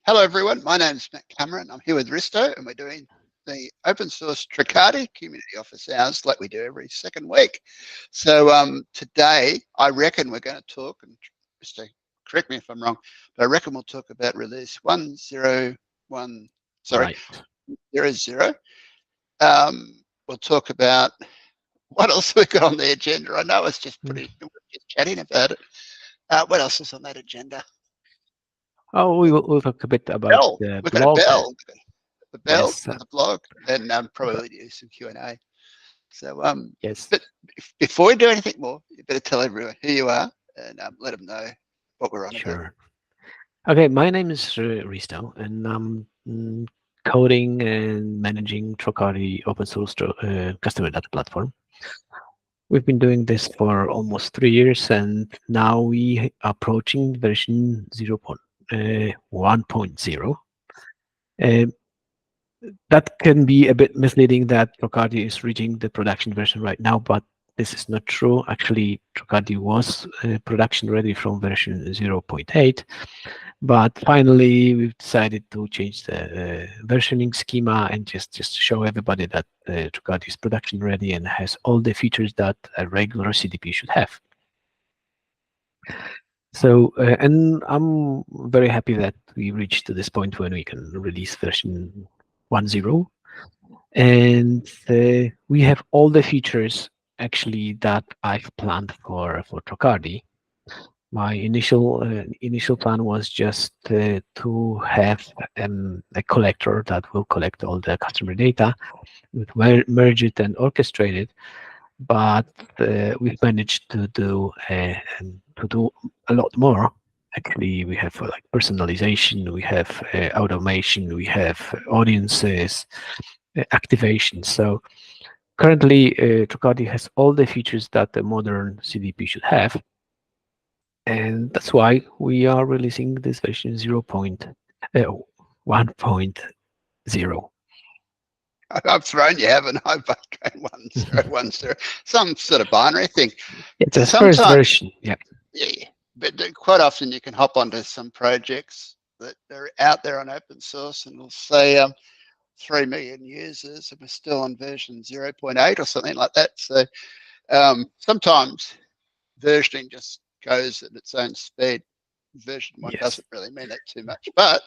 Hello everyone, my name is Matt Cameron. I'm here with Risto and we're doing the open source Tracardi community office hours like we do every second week. So today I reckon we're going to talk, and Risto, correct me if I'm wrong, but I reckon we'll talk about release 101, sorry, Right. 00. We'll talk about what else we got on the agenda. I know it's just we're just chatting about it. What else is on that agenda? Oh, we'll talk a bit about Bell. the We've got a blog. bell. The bell Yes. on the blog, and probably do some Q&A. So, Yes. but before we do anything more, you better tell everyone who you are and let them know what we're on about. Sure. Okay, my name is Risto, and I'm coding and managing Tracardi open source customer data platform. We've been doing this for almost 3 years, and now we are approaching version 1.0. That can be a bit misleading that Tracardi is reaching the production version right now, but this is not true. Actually, Tracardi was production ready from version 0.8, but finally we've decided to change the versioning schema and just show everybody that Tracardi is production ready and has all the features that a regular CDP should have. So, and I'm very happy that we reached to this point when we can release version 1.0. And we have all the features actually that I've planned for Tracardi. My initial plan was just to have a collector that will collect all the customer data, merge it and orchestrate it. But we've managed to do a lot more. Actually, we have like personalization, we have automation, we have audiences, activation. So currently, Tracardi has all the features that a modern CDP should have. And that's why we are releasing this version 1.0. I've thrown you, haven't I? By going 1.0, some sort of binary thing. It's a first Sometimes, version, yeah. Yeah, but quite often you can hop onto some projects that are out there on open source and will say 3 million users and we're still on version 0.8 or something like that. So sometimes versioning just goes at its own speed. Version 1 Yes. doesn't really mean that too much, but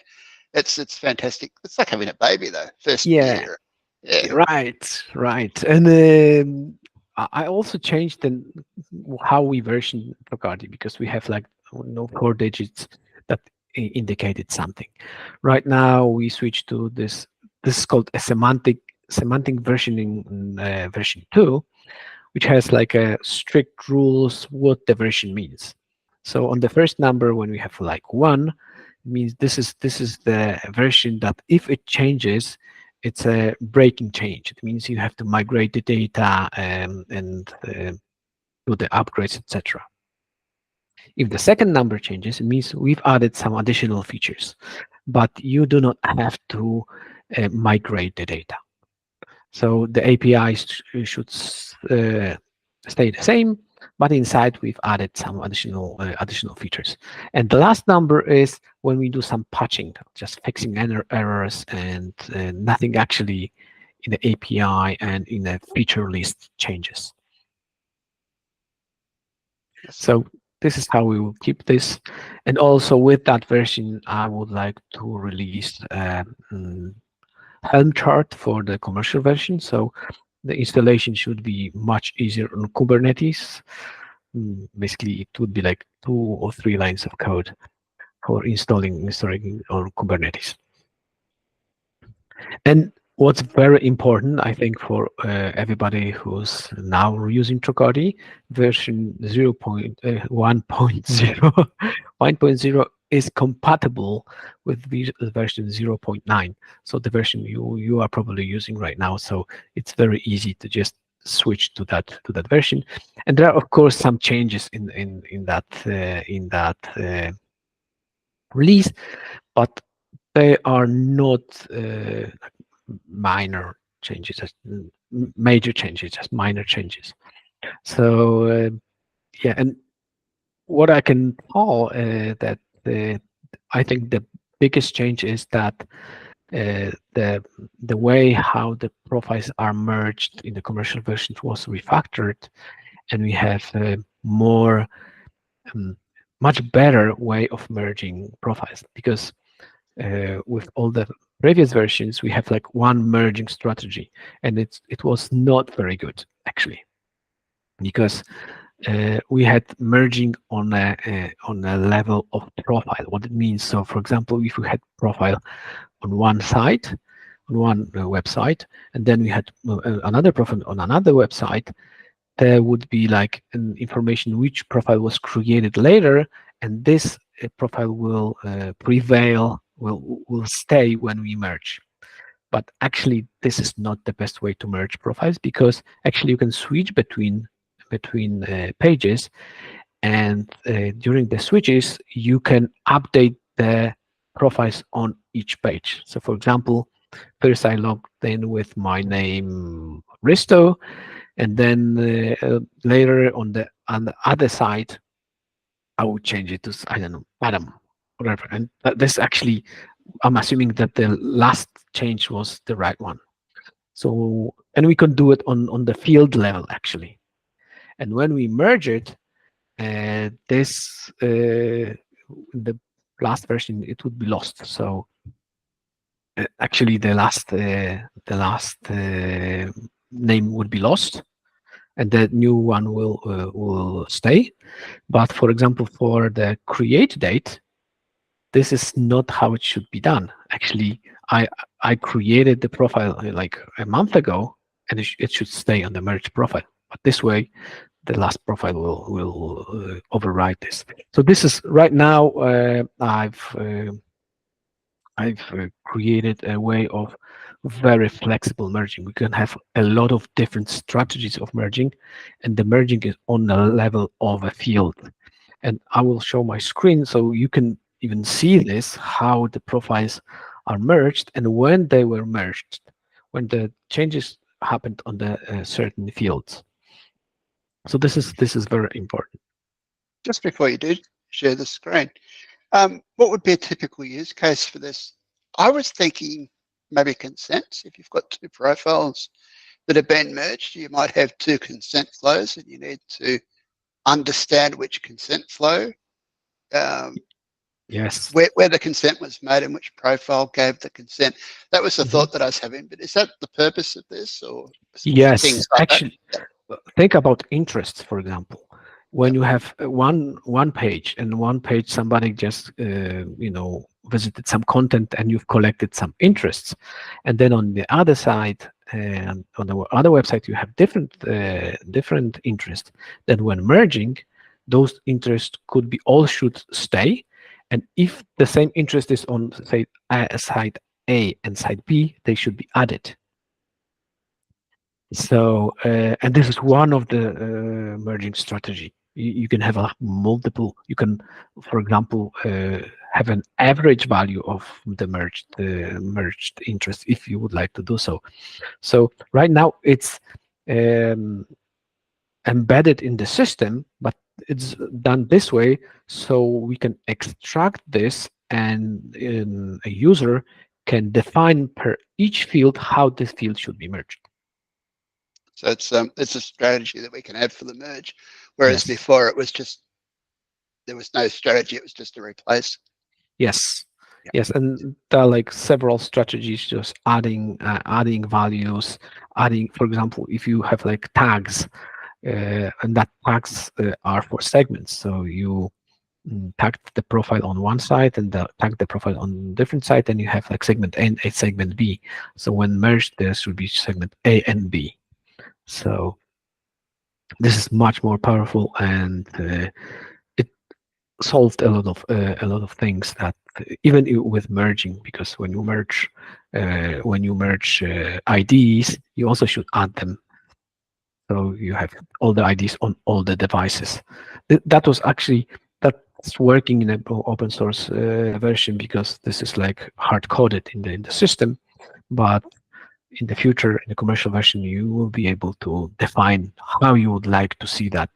it's fantastic. It's like having a baby though, first Yeah. year. Yeah. Right. And I also changed how we version Tracardi because we have like 4 digits that indicated something. Right now we switch to this. This is called a semantic versioning version 2, which has like a strict rules what the version means. So on the first number, when we have like 1, it means this is the version that if it changes, it's a breaking change. It means you have to migrate the data and do the upgrades, etc. If the second number changes, it means we've added some additional features, but you do not have to migrate the data. So the APIs should stay the same, but inside we've added some additional features. And the last number is when we do some patching, just fixing errors and nothing actually in the API and in the feature list changes. Yes. So this is how we will keep this. And also with that version, I would like to release Helm chart for the commercial version. So the installation should be much easier on Kubernetes. Basically, it would be like 2 or 3 lines of code for installing on Kubernetes. And what's very important, I think, for everybody who's now using Tracardi, version 1.0 1.0 is compatible with version 0.9. So the version you are probably using right now. So it's very easy to just switch to that version. And there are of course some changes in that release, but they are not minor changes, just major changes, just minor changes. So yeah, and what I can call that I think the biggest change is that the way how the profiles are merged in the commercial version was refactored, and we have more um, much better way of merging profiles, because with all the previous versions we have like one merging strategy, and it was not very good actually, because we had merging on a level of profile. What it means, so for example, if we had profile on one site, on one website, and then we had another profile on another website, there would be like an information which profile was created later, and this profile will prevail, will stay when we merge. But actually, this is not the best way to merge profiles, because actually you can switch between pages, and during the switches you can update the profiles on each page. So for example, first I logged in with my name Risto, and then later on the other side I would change it to, I don't know, Adam, whatever. And this actually, I'm assuming that the last change was the right one. So, and we could do it on the field level actually. And when we merge it, this the last version, it would be lost. So actually the last name would be lost, and the new one will stay. But for example, for the create date, this is not how it should be done. Actually, I created the profile like a month ago, and it should stay on the merge profile. But this way, the last profile will override this. So this is right now. I've created a way of very flexible merging. We can have a lot of different strategies of merging, and the merging is on the level of a field. And I will show my screen so you can even see this, how the profiles are merged and when they were merged, when the changes happened on the certain fields. So this is very important. Just before you do share the screen, what would be a typical use case for this? I was thinking maybe consents. If you've got two profiles that have been merged, you might have two consent flows, and you need to understand which consent flow, Yes. where the consent was made and which profile gave the consent. That was the Mhm. thought that I was having. But is that the purpose of this, or Yes, things like that? actually, think about interests, for example. When Yep. you have one page, and one page somebody just visited some content, and you've collected some interests, and then on the other side, and on the other website you have different interests. Then when merging, those interests could be all should stay, and if the same interest is on, say, side A and side B, they should be added. So, and this is one of the merging strategy. You can have a multiple. You can, for example, have an average value of the merged interest if you would like to do so. So right now it's um, embedded in the system, but it's done this way so we can extract this, and a user can define per each field how this field should be merged. So it's a strategy that we can have for the merge, whereas Yes. before it was just there was no strategy. It was just a replace. Yes, Yeah. yes, and there are like several strategies, just adding values, adding, for example, if you have like tags, and that tags are for segments, so you tag the profile on one side and tag the profile on different side, and you have like segment A and a segment B. So when merged, there should be segment A and B. So this is much more powerful, and it solved a lot of things that even with merging, because when you merge IDs, you also should add them, so you have all the IDs on all the devices. That was actually, that's working in an open source version, because this is like hard coded in the system, but in the future, in the commercial version, you will be able to define how you would like to see that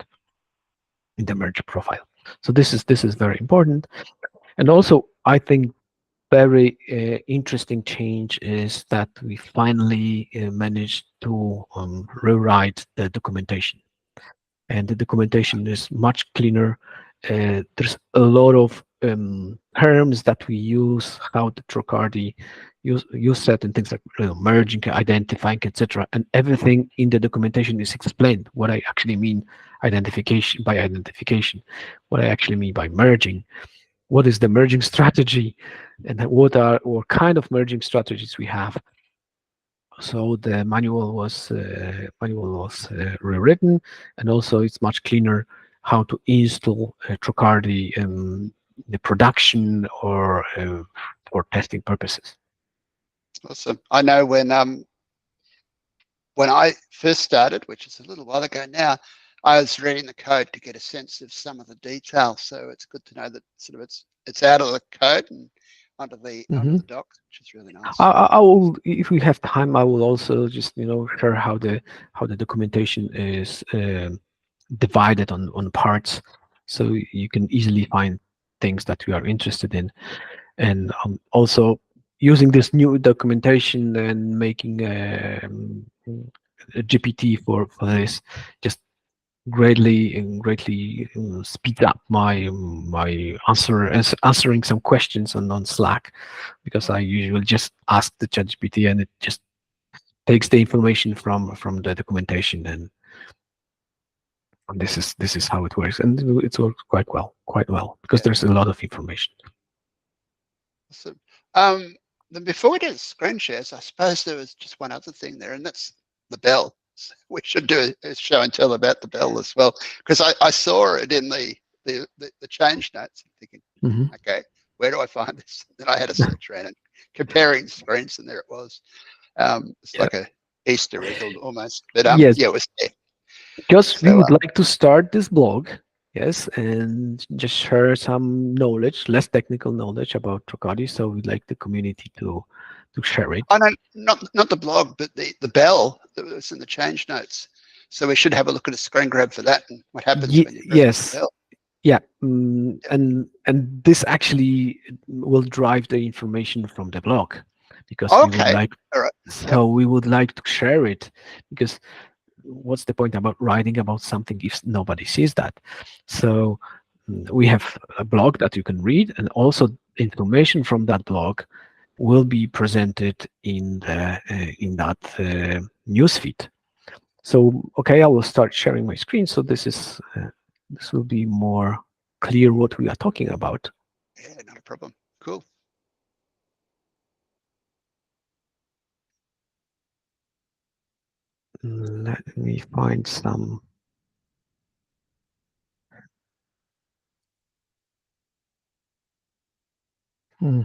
in the merge profile. So this is very important. And also, I think very interesting change is that we finally managed to rewrite the documentation, and the documentation is much cleaner. There's a lot of terms that we use, how the Tracardi use certain things like merging, identifying, etc. And everything in the documentation is explained. What I actually mean identification, what I actually mean by merging, what is the merging strategy, and what kind of merging strategies we have. So the manual was rewritten, and also it's much cleaner how to install Tracardi in the production or for testing purposes. Awesome. I know when I first started, which is a little while ago now, I was reading the code to get a sense of some of the detail. So it's good to know that sort of it's out of the code and onto the Mhm. docs, which is really nice. I will, if we have time, I will also just share how the documentation is divided on parts, so you can easily find things that you are interested in, and also using this new documentation and making a GPT for this just greatly speeds up my answering some questions on Slack, because I usually just ask the ChatGPT and it just takes the information from the documentation, and this is how it works, and it's worked quite well because Yeah. there's a lot of information. Awesome. Then before we do screen shares, I suppose there was just one other thing there, and that's the bell. We should do a show and tell about the bell as well, because I saw it in the change notes. I'm thinking, Mhm. okay, where do I find this? Then I had a search around and comparing screens, and there it was. It's Yeah. like a Easter egg almost, but Yes, yeah, it was there. because we So would like to start this blog, yes, and just share some knowledge, less technical knowledge about Trocadi. So we'd like the community to share it. I don't not the blog, but the bell that was in the change notes. So we should have a look at a screen grab for that and what happens when you press the Yes, bell. yeah, Yeah. and this actually will drive the information from the blog, because we would Okay. like All right. Yep. so we would like to share it, because what's the point about writing about something if nobody sees that? So we have a blog that you can read, and also information from that blog will be presented in that newsfeed. So okay, I will start sharing my screen. So this will be more clear what we are talking about. Yeah, not a problem. Cool. Let me find some. Hmm.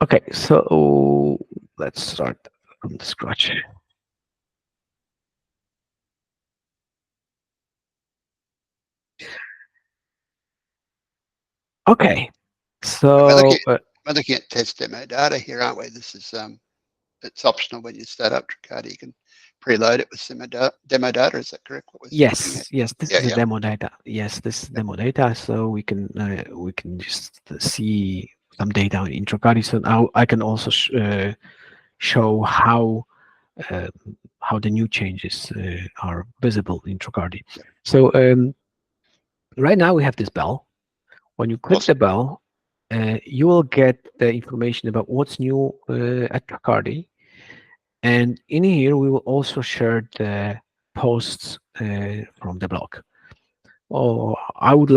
Okay, so let's start from the scratch. Okay, And so we're looking at test demo data here, aren't we? This is it's optional when you start up Tracardi. You can preload it with some demo data. Is that correct? What we're looking at? yes, this Yeah, is a yeah. demo data. Yes, this is demo data, so we can just see some data in Trocari. So now I can also show uh, how the new changes are visible in Tracardi. Yeah. So right now we have this bell. When you click the Awesome. bell, you will get the information about what's new at Tracardi. And in here, we will also share the posts from the blog. Oh, I would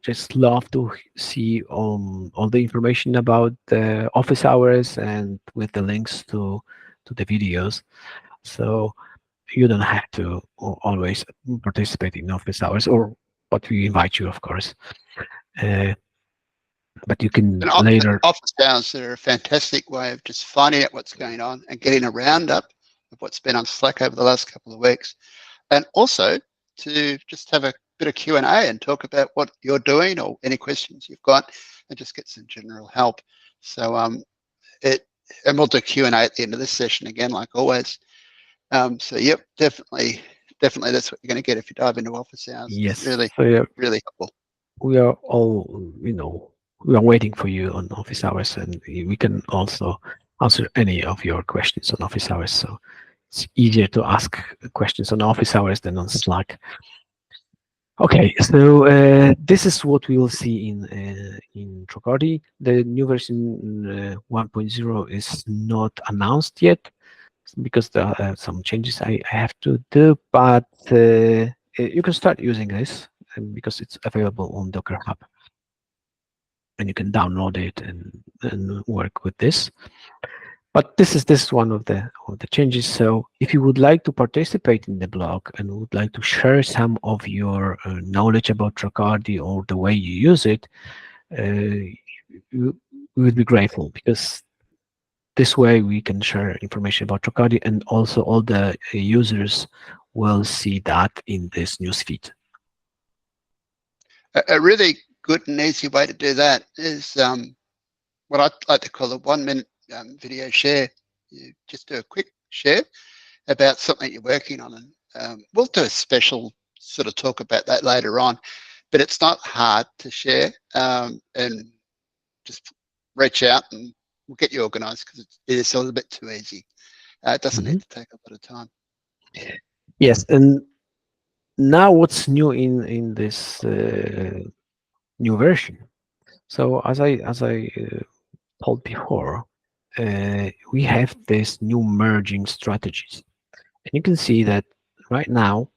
just love to see all the information about the office hours and with the links to the videos. So you don't have to always participate in office hours, or but we invite you, of course. Uh, but you can And later. office hours are a fantastic way of just finding out what's going on and getting a roundup of what's been on Slack over the last couple of weeks, and also to just have a bit of Q&A and talk about what you're doing or any questions you've got, and just get some general help. So it and we'll do Q&A at the end of this session again, like always. So yep, definitely definitely that's what you're going to get if you dive into office hours. It's Yes. really, So yeah, really helpful. we are all, we are waiting for you on office hours, and we can also answer any of your questions on office hours. So it's easier to ask questions on office hours than on Slack. Okay, so this is what we will see in Tracardi. The new version 1.0 is not announced yet because there are some changes I have to do, but you can start using this because it's available on Docker Hub, and you can download it and work with this. But this is one of the changes. So if you would like to participate in the blog and would like to share some of your knowledge about Tracardi or the way you use it, we would be grateful, because this way we can share information about Tracardi, and also all the users will see that in this newsfeed. A really good and easy way to do that is what I like to call a 1 minute video share. You just do a quick share about something you're working on, and we'll do a special sort of talk about that later on. But it's not hard to share, and just reach out and we'll get you organised, because it is a little bit too easy. It doesn't Mhm. need to take a lot of time. Yes, and now what's new in this new version? So as I told before, we have this new merging strategies, and you can see that right now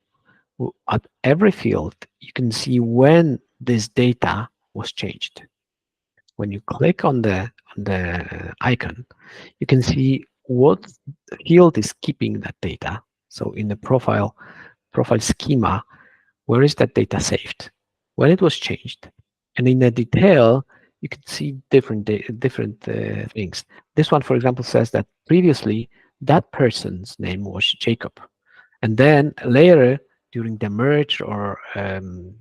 at every field you can see when this data was changed. When you click on the icon, you can see what field is keeping that data. So in the profile schema, where is that data saved, when it was changed, and in the detail you can see different things. This one, for example, says that previously that person's name was Jacob, and then later during the merge, or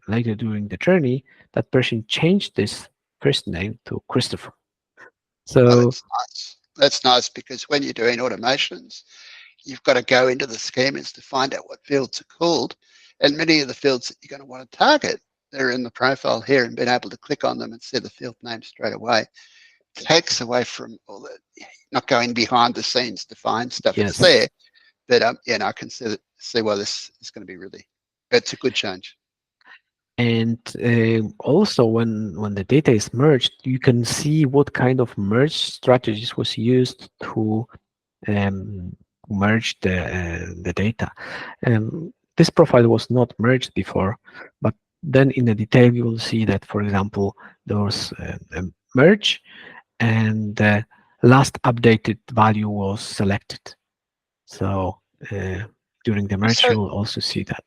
later during the journey, that person changed this first name to Christopher. Oh, So that's nice. That's nice, because when you're doing automations, you've got to go into the schemas to find out what fields are called. And many of the fields that you're going to want to target, they're in the profile here, and being able to click on them and see the field name straight away takes away from all the not going behind the scenes to find stuff. It's yes, there, but yeah, no, I can see why this is going to be really. It's a good change. and also when the data is merged, you can see what kind of merge strategies was used to um, merge the data. This profile was not merged before, but then in the detail you will see that, for example, there was a merge, and the last updated value was selected. So during the merge, So, you will also see that.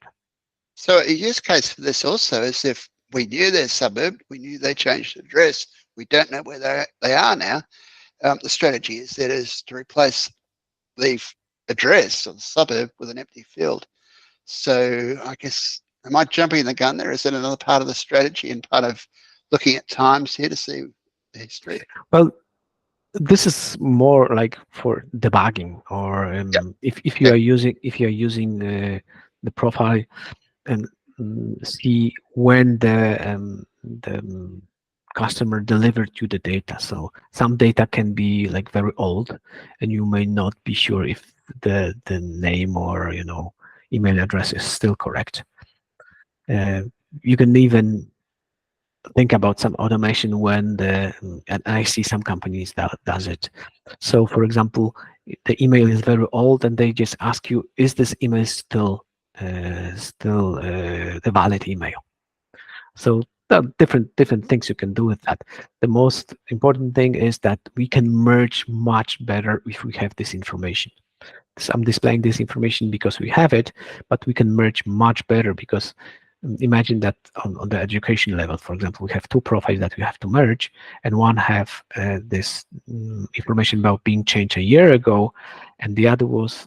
so a use case for this also is if we knew their suburb, we knew they changed address, we don't know where they are now. The strategy is that is to replace the address of the suburb with an empty field. So I guess, am I jumping the gun there? Is that another part of the strategy and part of looking at times here to see the history? Well, this is more like for debugging, or Yep. if you Okay. are using the profile and see when the customer delivered you the data. So some data can be like very old, and you may not be sure if the name or email address is still correct. Uh, you can even think about some automation when and I see some companies that does it. So for example, the email is very old, and they just ask you, is this email still the valid email? So there are different things you can do with that. The most important thing is that we can merge much better if we have this information. So I'm displaying this information because we have it, but we can merge much better, because imagine that on the education level, for example, we have two profiles that we have to merge, and one have this information about being changed a year ago, and the other was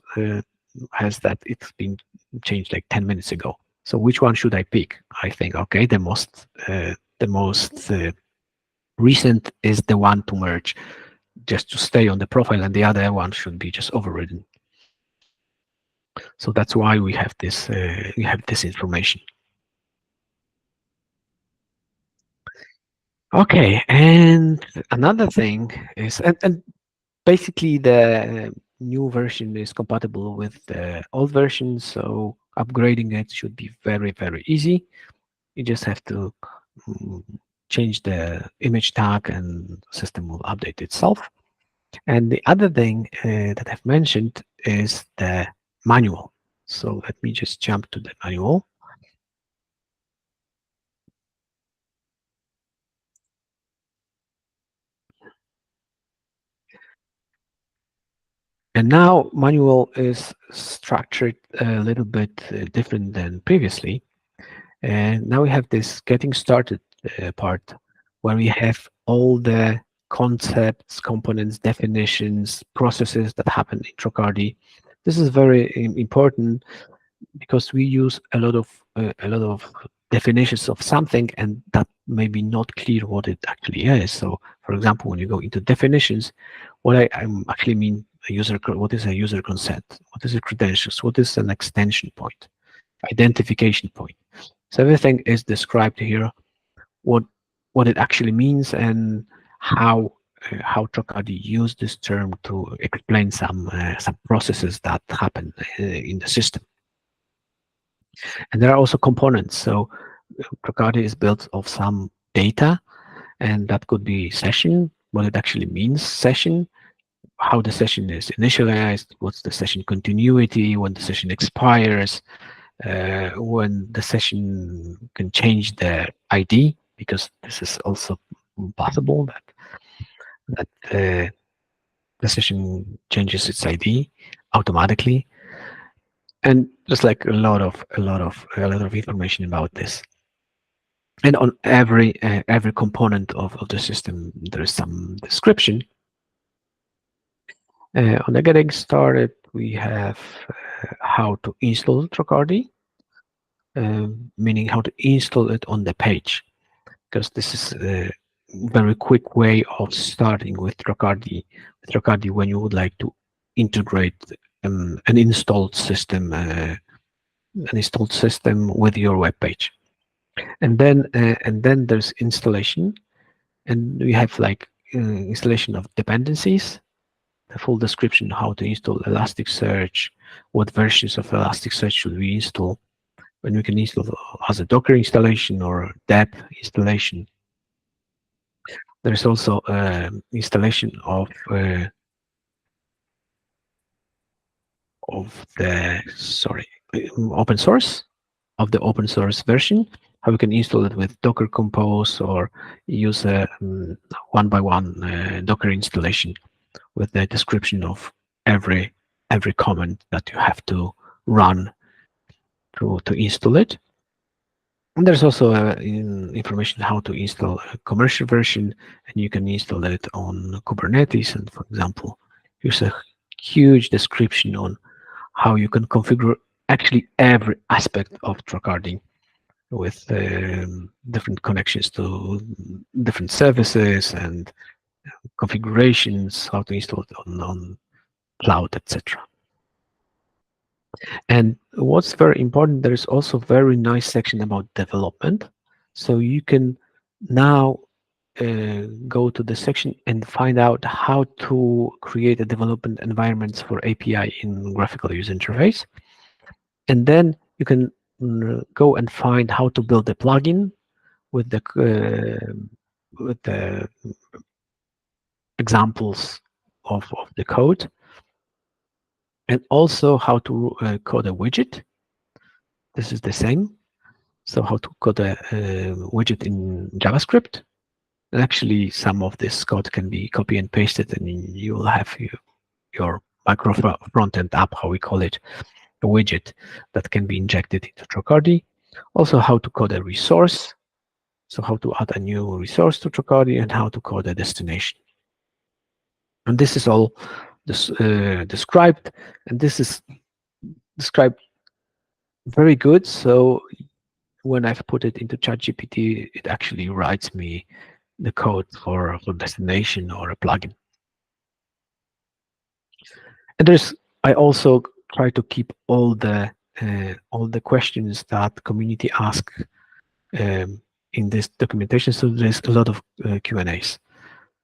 has that it's been changed like 10 minutes ago. So which one should I pick? I think, okay, the most recent is the one to merge, just to stay on the profile, and the other one should be just overridden. So that's why we have this information. Okay, and another thing is, and basically the new version is compatible with the old version, so upgrading it should be very, very easy. You just have to mm, change the image tag and the system will update itself. And the other thing that I've mentioned is the manual. So let me just jump to the manual. And now manual is structured a little bit different than previously. And now we have this getting started part where we have all the concepts, components, definitions, processes that happen in Tracardi. This is very important because we use a lot of definitions of something and that may be not clear what it actually is. So for example, when you go into definitions, what I'm actually mean what is a user consent, what is a credentials, what is an extension point, identification point. So everything is described here, what what it actually means and how Trocadi used this term to explain some processes that happen in the system. And there are also components. So Trocadi is built of some data, and that could be session, what it actually means, session, how the session is initialized, what's the session continuity, when the session expires, when the session can change the ID, because this is also possible that the session changes its ID automatically, and just like a lot of information about this. And on every component of the system, there is some description. On the getting started, we have how to install Tracardi, meaning how to install it on the page, because this is a very quick way of starting with Tracardi. When you would like to integrate an installed system with your web page, and then there's installation, and we have like installation of dependencies, the full description how to install Elasticsearch, what versions of Elasticsearch should we install, when we can install as a Docker installation or deb installation. There's also installation of the open source of the open source version, how we can install it with Docker Compose or use a one by one Docker installation with the description of every command that you have to run to install it. And there's also information how to install a commercial version, and you can install it on Kubernetes. And for example, here's a huge description on how you can configure actually every aspect of Tracardi with different connections to different services and configurations, how to install it on cloud, etc. And what's very important, there is also very nice section about development. So you can now go to the section and find out how to create a development environments for API in graphical user interface. And then you can go and find how to build a plugin with the examples of the code, and also how to code a widget. This is the same. So how to code a widget in JavaScript. And actually, some of this code can be copy and pasted, and you will have your micro front-end app, how we call it, a widget that can be injected into Tracardi. Also, how to code a resource. So how to add a new resource to Tracardi and how to code a destination. And this is all described, and this is described very good. So when I've put it into ChatGPT, it actually writes me the code for destination or a plugin. And I also try to keep all the questions that community ask in this documentation. So there's a lot of Q&As.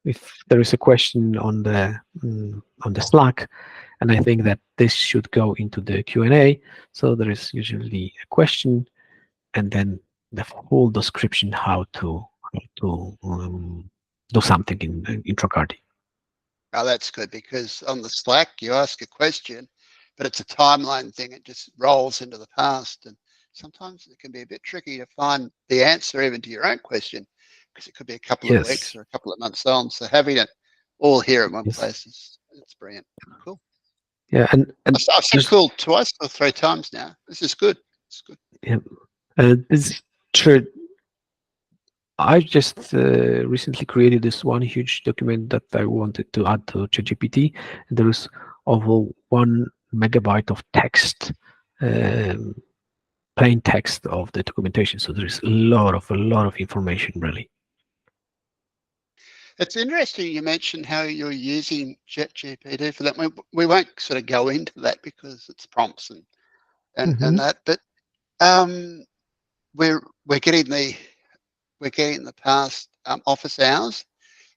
If there is a question on the Slack, and I think that this should go into the Q&A, so there is usually a question and then the whole description how to do something in Tracardi. Oh, that's good, because on the Slack, you ask a question, but it's a timeline thing. It just rolls into the past. And sometimes it can be a bit tricky to find the answer even to your own question, because it could be a couple of weeks Yes. or a couple of months on. So having it all here in one Yes. place it's brilliant. Cool. Yeah, and I've said cool twice or three times now. This is good. It's good. yeah, this true. I just recently created this one huge document that I wanted to add to ChatGPT. There is over 1 MB of text, um, plain text of the documentation. So there's a lot of information, really. It's interesting you mentioned how you're using ChatGPT for that. We won't sort of go into that because it's prompts and that, but um, we're getting the past office hours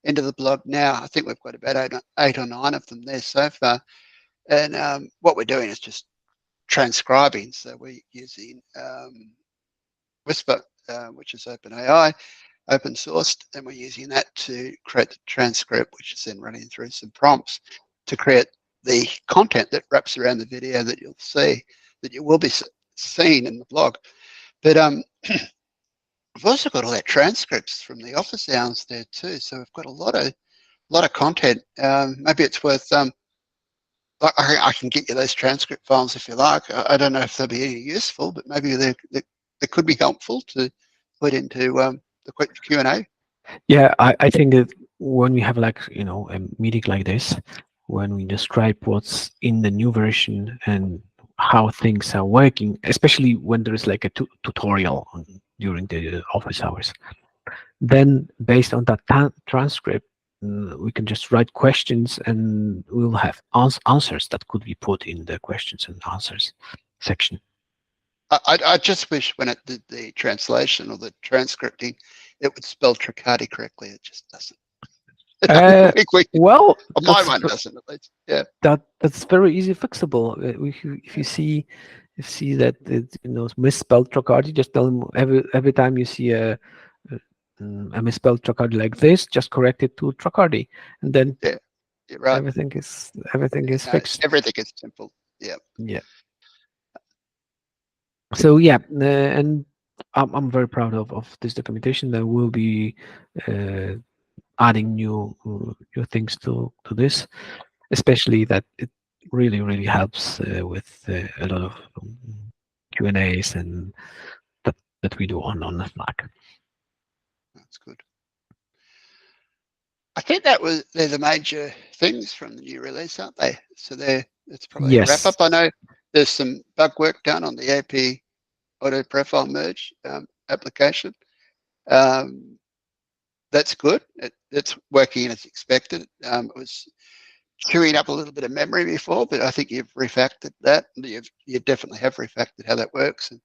into the blog now. I think we've got about eight or nine of them there so far, and what we're doing is just transcribing. So we're using Whisper, which is OpenAI, open sourced, and we're using that to create the transcript, which is then running through some prompts to create the content that wraps around the video that you'll see, that you will be seeing in the blog. But we've also got all that transcripts from the office hours there too. So we've got a lot of content. Maybe it's worth I can get you those transcript files if you like. I don't know if they'll be any useful, but maybe they could be helpful to put into the quick Q&A. Yeah, I think that when we have like a meeting like this, when we describe what's in the new version and how things are working, especially when there is like a tutorial during the office hours, then based on that transcript, we can just write questions and we'll have answers that could be put in the questions and answers section. I just wish when it did the translation or the transcripting, it would spell Tracardi correctly. It just doesn't. Well, My one doesn't, at least. Yeah. That's very easy fixable. If you see that it's misspelled Tracardi, just tell them every time you see a misspelled Tracardi like this, just correct it to Tracardi, and then Yeah, you're right. everything is fixed. Everything is simple. Yeah. Yeah. So yeah, and I'm very proud of this documentation. There will be adding new things to this, especially that it really helps with a lot of Q&As and that we do on the Slack. That's good. I think they're the major things from the new release, aren't they? So it's probably a wrap up. I know there's some bug work done on the AP auto profile merge application. That's good. It's working as expected. It was chewing up a little bit of memory before, but I think you've refactored that. You definitely have refactored how that works, and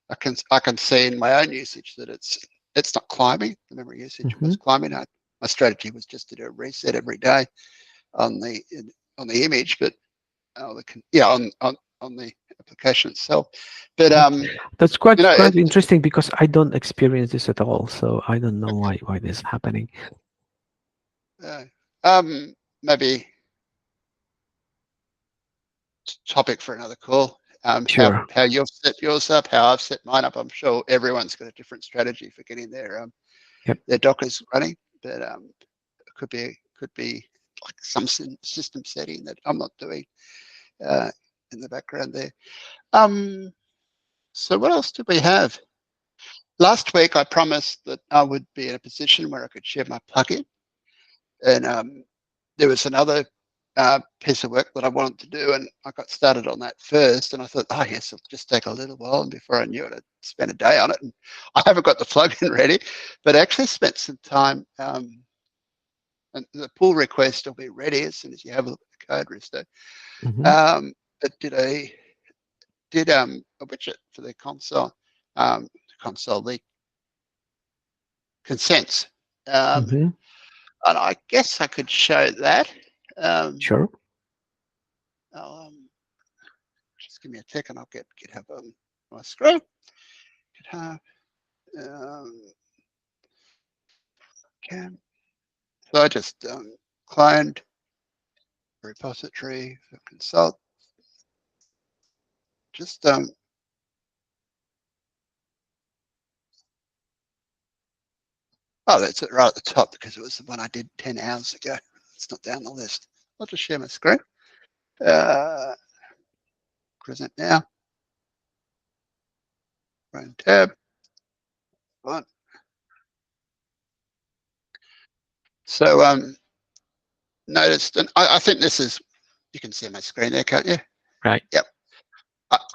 I can see in my own usage that it's not climbing. The memory usage was climbing. My strategy was just to do a reset every day on the image, but on the application itself. But that's quite interesting because I don't experience this at all, so I don't know why this is happening. Maybe topic for another call. Sure. How you've set yours up, how I've set mine up. I'm sure everyone's got a different strategy for getting their Dockers running, but it could be like some system setting that I'm not doing in the background there. So what else did we have? Last week I promised that I would be in a position where I could share my plugin, and there was another piece of work that I wanted to do, and I got started on that first, and I thought, oh yes, it'll just take a little while, and before I knew it, I'd spent a day on it, and I haven't got the plugin ready, but I actually spent some time, and the pull request will be ready as soon as you have a look at the code, Risto. that did a widget for the console, the consents. Um, Hmm. and I guess I could show that. Um, Sure. I'll, just give me a tick and I'll get GitHub on my screen. GitHub. Um, can. So I just cloned repository for consult. Just oh, that's it right at the top because it was the one I did 10 hours ago. It's not down the list. I'll just share my screen. Present now. Run tab. One. So noticed, and I think this is, you can see my screen there, can't you? Right. Yep.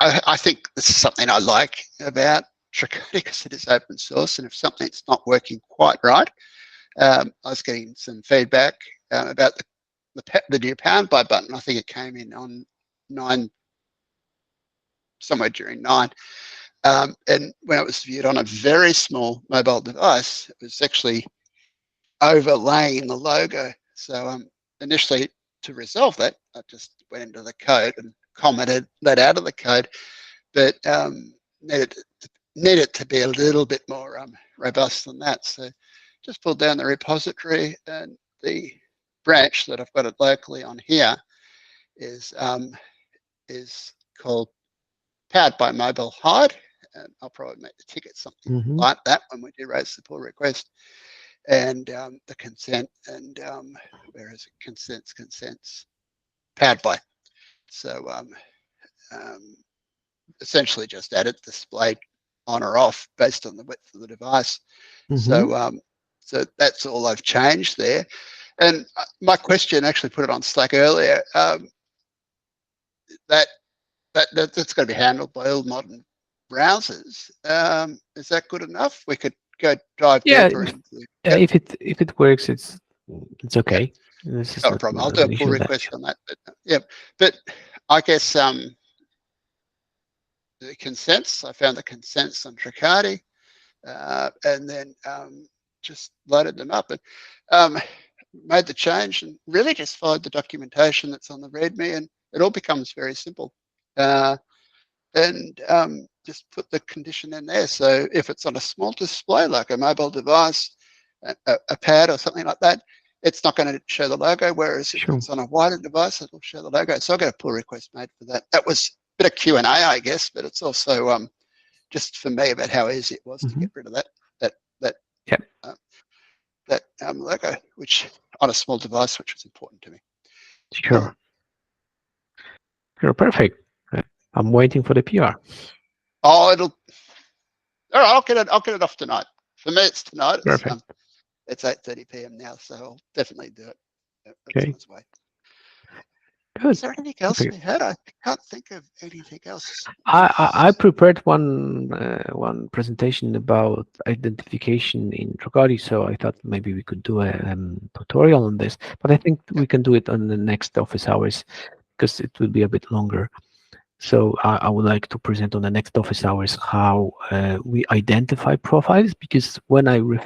I think this is something I like about Tracardi because it is open source, and if something's not working quite right, I was getting some feedback about the new pound by button. I think it came in on 9, somewhere during 9. And when it was viewed on a very small mobile device, it was actually overlaying the logo. So initially, to resolve that, I just went into the code and commented that out of the code, but needed to be a little bit more robust than that. So just pulled down the repository, and the branch that I've got it locally on here is called Powered by Mobile Hide. And I'll probably make the ticket something Hmm. like that when we do raise the pull request. And the consent, and where is it? Consents, powered by. So essentially just added display on or off based on the width of the device. Hmm. So that's all I've changed there. And my question, actually put it on Slack earlier, that's going to be handled by all modern browsers. Is that good enough? We could go dive Yeah. deeper into. Yep, If it works, it's yep, okay. This is not a not problem. I'll do a an pull issue with that. request on that. But yeah, but I guess the consents. I found the consents on Tracardi, and then just loaded them up and made the change, and really just followed the documentation that's on the README, and it all becomes very simple. And just put the condition in there. So if it's on a small display, like a mobile device, a pad or something like that, it's not going to show the logo. Whereas if Sure. it's on a wider device, it'll show the logo. So I'll get a pull request made for that. That was a bit of Q&A, I guess, but it's also just for me about how easy it was to Hmm. get rid of that Yep. uh, logo, which on a small device, which was important to me. Sure. Sure. Perfect. I'm waiting for the PR. Oh, it'll. All right, I'll get it. I'll get it off tonight. For me, it's tonight. Perfect. It's 8:30 p.m. now, so I'll definitely do it. It's on Okay. its way. Good. Is there anything else Perfect. we had? I can't think of anything else. I prepared one presentation about identification in Tracardi, so I thought maybe we could do a tutorial on this. But I think Yeah. we can do it on the next office hours because it will be a bit longer. So I would like to present on the next office hours how we identify profiles, because when we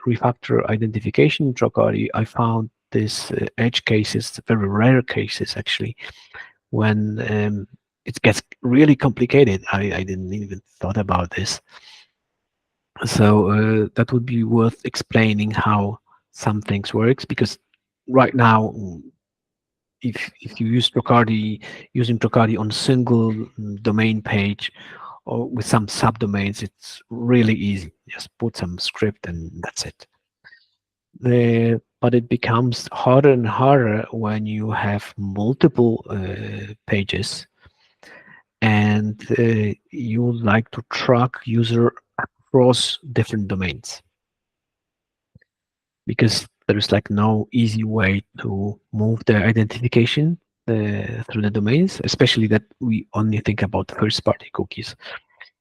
refactor identification in Tracardi, I found this edge cases, very rare cases actually, when it gets really complicated. I didn't even thought about this. So that would be worth explaining how some things works, because right now, if you use Tracardi, using Tracardi on a single domain page or with some subdomains, it's really easy. Just put some script and that's it. But it becomes harder and harder when you have multiple pages and you would like to track user across different domains, because there's like no easy way to move the identification through the domains, especially that we only think about first party cookies,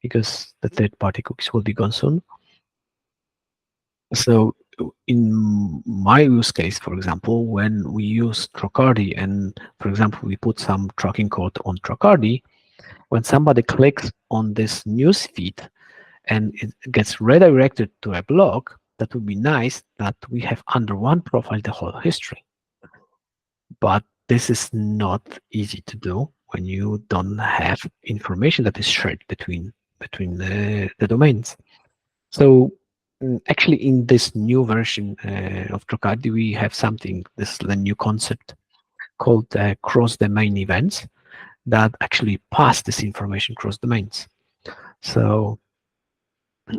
because the third party cookies will be gone soon. So in my use case, for example, when we use Tracardi and, for example, we put some tracking code on Tracardi, when somebody clicks on this news feed and it gets redirected to a blog, that would be nice that we have under one profile the whole history. But this is not easy to do when you don't have information that is shared between the domains. So actually, in this new version of Tracardi, we have something, this the new concept called cross-domain events that actually pass this information cross domains. So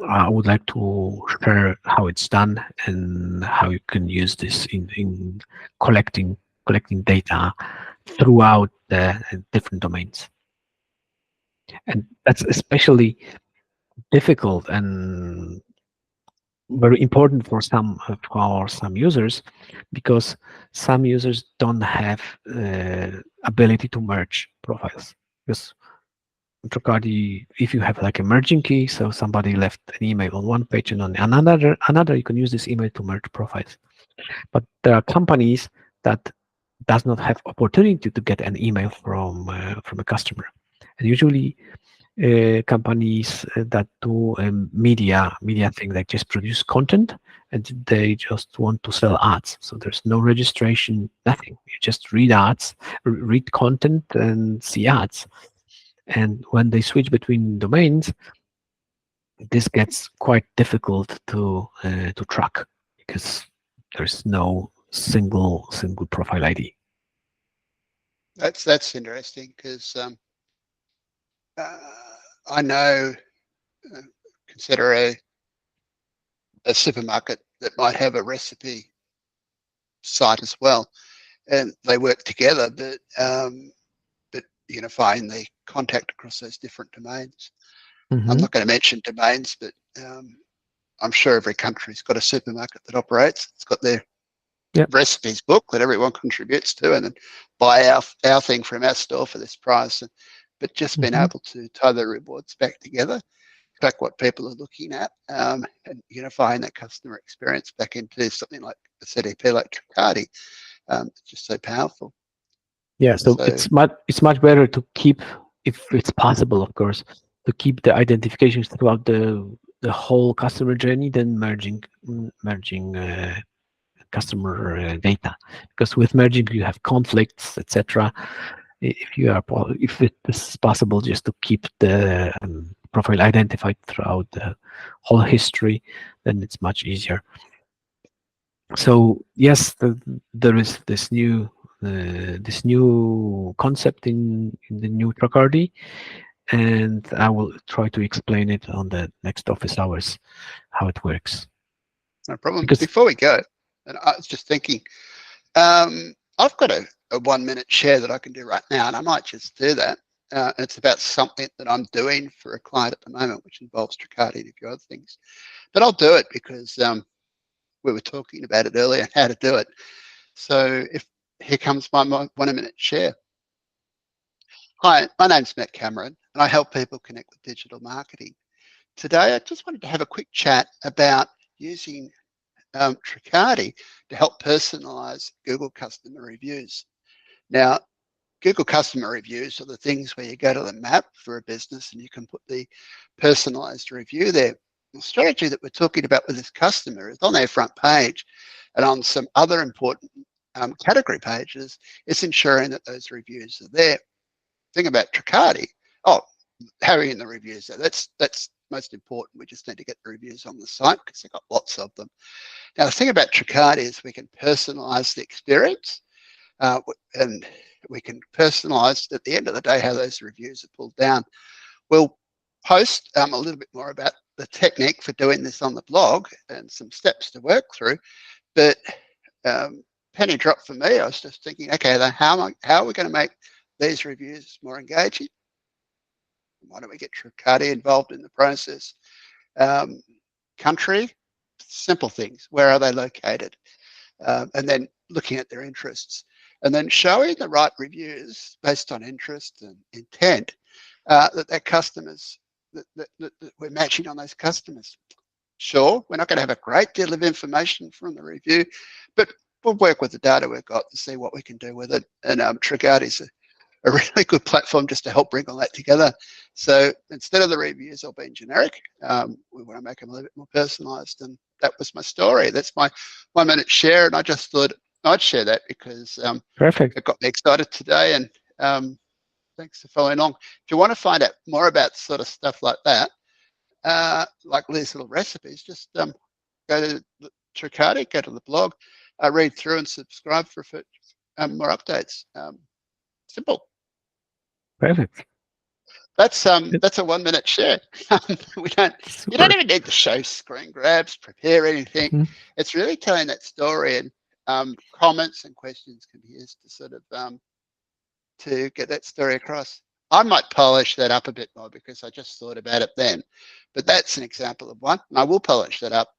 I would like to share how it's done and how you can use this in collecting data throughout the different domains. And that's especially difficult and very important for some users, because some users don't have ability to merge profiles. Because Tracardi, if you have like a merging key, so somebody left an email on one page and on another, you can use this email to merge profiles. But there are companies that does not have opportunity to get an email from a customer, and usually companies that do media thing, like just produce content and they just want to sell ads. So there's no registration, nothing. You just read ads, read content, and see ads. And when they switch between domains, this gets quite difficult to track because there's no single profile ID. That's interesting because I know, uh, consider a supermarket that might have a recipe site as well, and they work together, but unifying the contact across those different domains. I'm Mm-hmm. not going to mention domains, but I'm sure every country's got a supermarket that operates. It's got their Yeah. recipes book that everyone contributes to, and then buy our thing from our store for this price. But just being Mm-hmm. able to tie the rewards back together, back what people are looking at, and unifying that customer experience back into something like a CDP like Tracardi, it's just so powerful. Yeah, so So it's much better to keep, if it's possible, of course, to keep the identifications throughout the whole customer journey than merging customer data, because with merging you have conflicts, etc. If it is possible just to keep the profile identified throughout the whole history, then it's much easier. So yes, there is this new concept in the new Tracardi, and I will try to explain it on the next office hours how it works. no problem. Because Before we go, and I was just thinking, I've got a 1 minute share that I can do right now, and I might just do that. It's about something that I'm doing for a client at the moment, which involves Tracardi and a few other things. But I'll do it because we were talking about it earlier, how to do it. So if here comes my 1 minute share. Hi, my name's Matt Cameron, and I help people connect with digital marketing. Today, I just wanted to have a quick chat about using Tracardi to help personalize Google customer reviews. Now, Google customer reviews are the things where you go to the map for a business and you can put the personalized review there. The strategy that we're talking about with this customer is on their front page and on some other important category pages, it's ensuring that those reviews are there. Thing about Tracardi, oh, having the reviews there, that's most important. We just need to get the reviews on the site because they've got lots of them. Now, the thing about Tracardi is we can personalize the experience, and we can personalize at the end of the day how those reviews are pulled down. We'll post a little bit more about the technique for doing this on the blog and some steps to work through. But penny drop for me, I was just thinking, okay, then how are we going to make these reviews more engaging? Why don't we get Tracardi involved in the process? Country, simple things. Where are they located? And then looking at their interests, and then showing the right reviews based on interest and intent, that their customers, that we're matching on those customers. Sure, we're not going to have a great deal of information from the review, but we'll work with the data we've got to see what we can do with it. And Tracardi is a really good platform just to help bring all that together. So instead of the reviews all being generic, we want to make them a little bit more personalized. And that was my story. That's my 1 minute share. And I just thought I'd share that because Perfect. it got me excited today. And thanks for following along. If you want to find out more about sort of stuff like that, like these little recipes, just go to Tracardi, go to the blog, read through and subscribe for more updates. Simple. Perfect. That's a 1 minute share. You don't even need to show screen grabs, prepare anything. Mhm. It's really telling that story, and comments and questions can be used to sort of to get that story across. I might polish that up a bit more because I just thought about it then, but that's an example of one. And I will polish that up.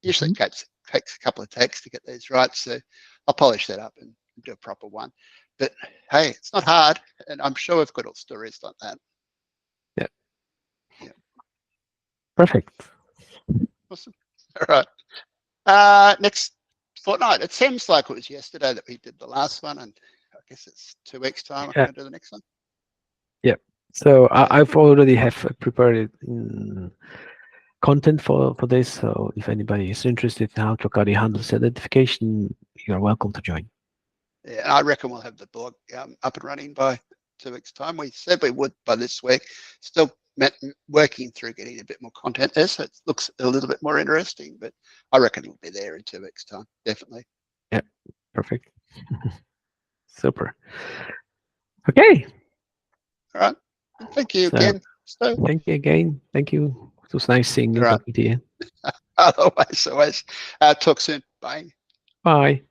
Usually it takes a couple of takes to get these right, so I'll polish that up and do a proper one. But hey, it's not hard, and I'm sure we've got all stories like that. Yeah. Yeah. Perfect. Awesome. All right. Next fortnight. It seems like it was yesterday that we did the last one, and I guess it's 2 weeks' time. I'm Yeah. going to do the next one. Yeah. So Yeah. I've already have prepared content for this. So if anybody is interested in how Tracardi handles identification, you're welcome to join. Yeah, and I reckon we'll have the blog up and running by 2 weeks' time. We said we would by this week. Still working through getting a bit more content there, so it looks a little bit more interesting. But I reckon it'll be there in 2 weeks' time, definitely. Yeah, perfect. Super. Okay. All right. And thank you So, again. So, thank you again. Thank you. It was nice seeing you, all right. talking to you. Always. Talk soon. Bye. Bye.